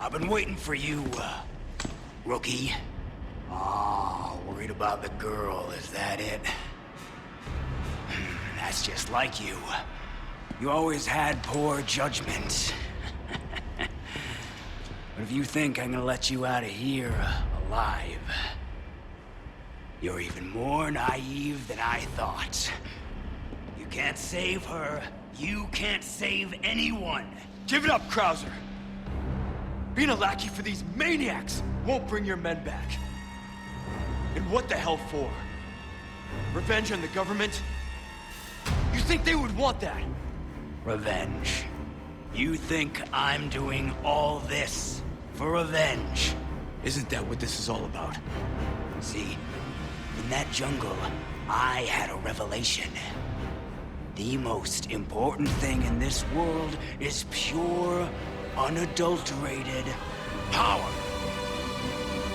I've been waiting for you, rookie. Oh, worried about the girl, is that it? That's just like you. You always had poor judgment. But if you think I'm gonna let you out of here alive, you're even more naive than I thought. You can't save her. You can't save anyone. Give it up, Krauser. Being a lackey for these maniacs won't bring your men back. And what the hell for? Revenge on the government? You think they would want that? Revenge. You think I'm doing all this for revenge? Isn't that what this is all about? See, in that jungle, I had a revelation. The most important thing in this world is pure, unadulterated power.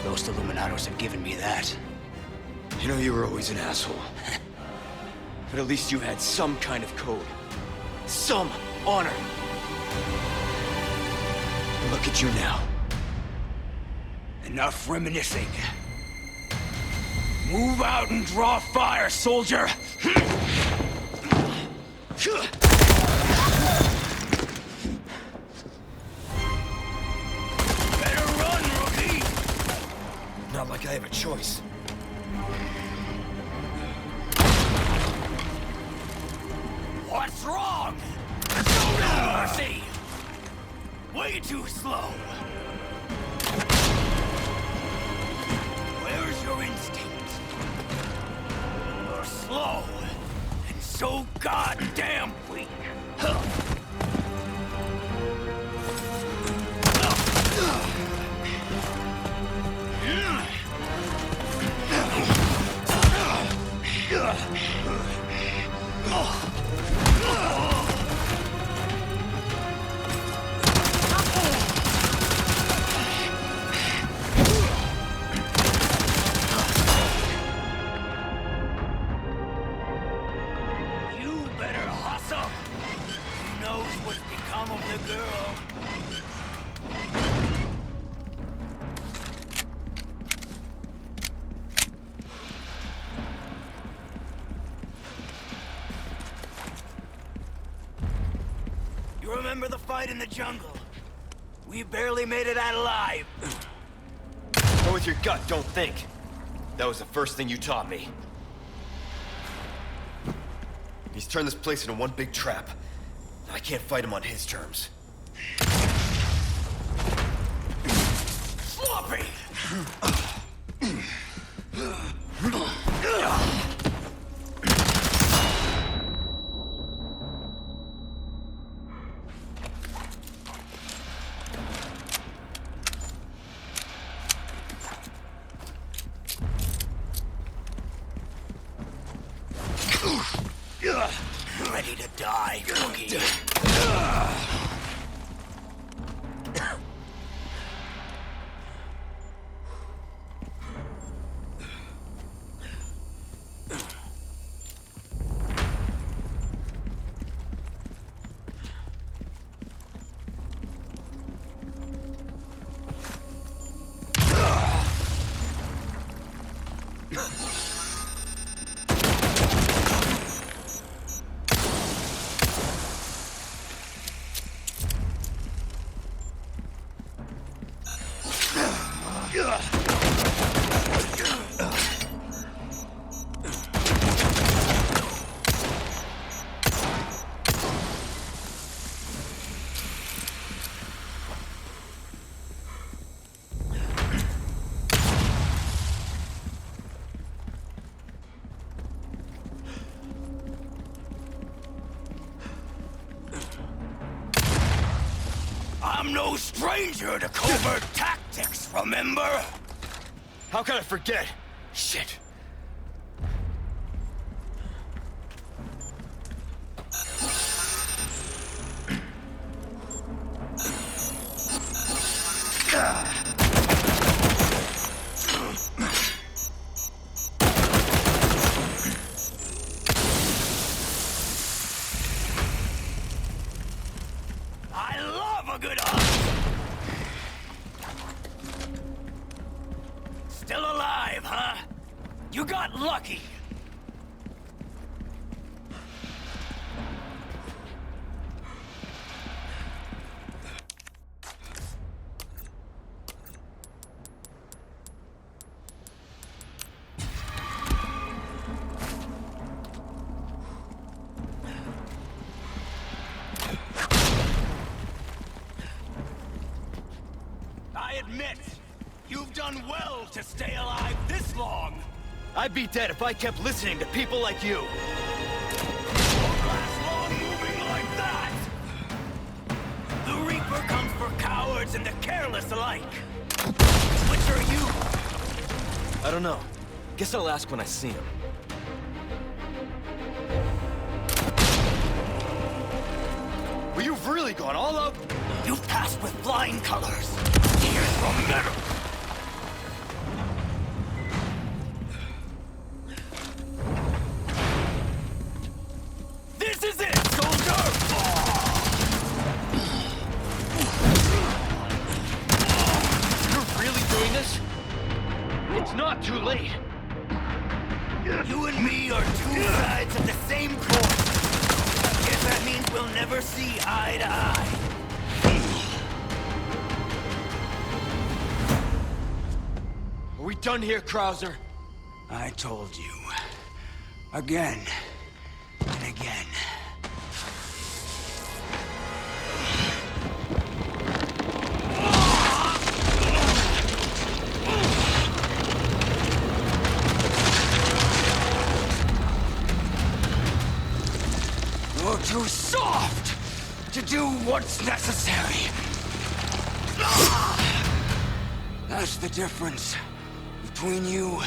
Those Illuminados have given me that. You know you were always an asshole. But at least you had some kind of code. Some honor. And look at you now. Enough reminiscing. Move out and draw fire, soldier! Better run, rookie! Not like I have a choice. What's wrong? No mercy! Way too slow! Where's your instinct? You're slow, and so goddamn weak. You better hustle. Who knows what's become of the girl? You remember the fight in the jungle? We barely made it out alive. Go with your gut, don't think. That was the first thing you taught me. He's turned this place into one big trap. I can't fight him on his terms. Sloppy! Ready to die, rookie. I'm no stranger to covert tactics, remember? How can I forget? Shit. I love a good hug! You got lucky! I admit, you've done well to stay alive this long! I'd be dead if I kept listening to people like you. Won't last long moving like that! The Reaper comes for cowards and the careless alike. Which are you? I don't know. Guess I'll ask when I see him. Well, you've really gone all out. You've passed with flying colors. Here's the medal! This is it, soldier! You're really doing this? It's not too late. You and me are two sides of the same coin. Guess that means we'll never see eye to eye. Are we done here, Krauser? I told you. Again. And again. You're too soft to do what's necessary. That's the difference between you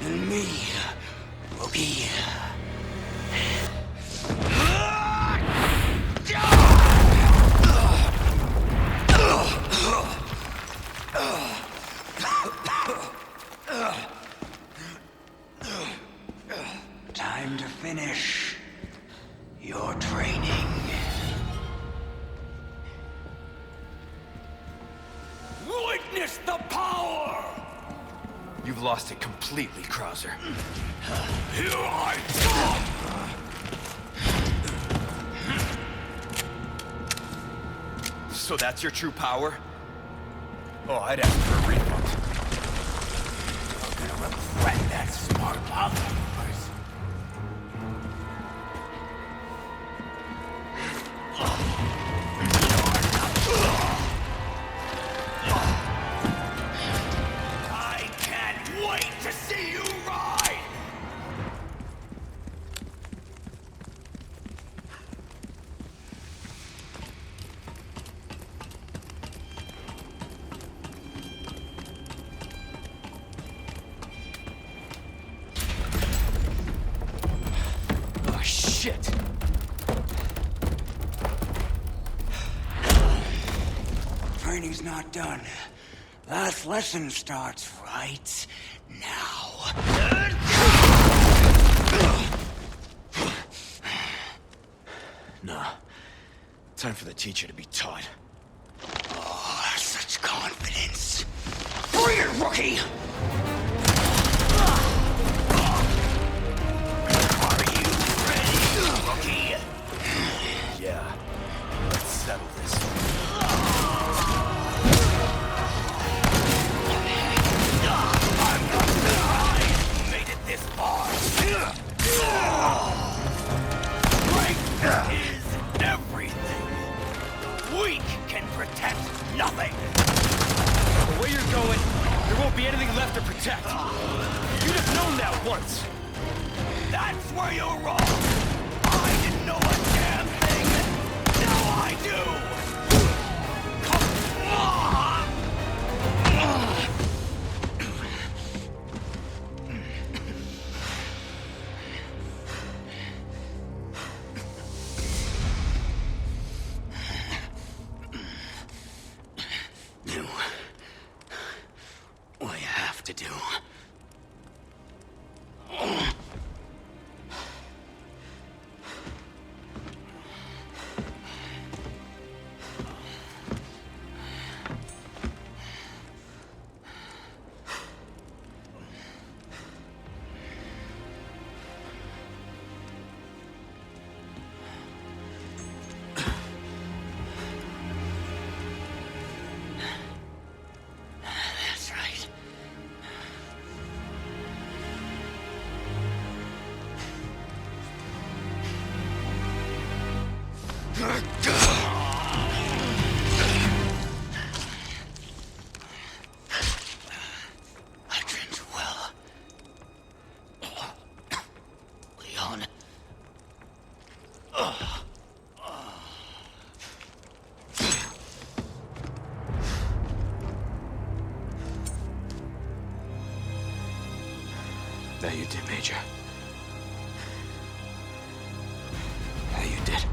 and me, Rookie. Time to finish your training. Witness the power! You've lost it completely, Krauser. Here I come! So that's your true power? Oh, I'd ask for a refund. You're gonna regret that smart mouth of yours. I can't wait to see you ride! Oh, shit! Training's not done. Last lesson starts right now. Nah. Time for the teacher to be taught. Oh, such confidence. Bring it, Rookie! Are you ready, Rookie? Yeah. Let's settle this. I'm not surprised you made it this far. Strength is everything. Weak can protect nothing. The way you're going, there won't be anything left That you did, Major. That you did.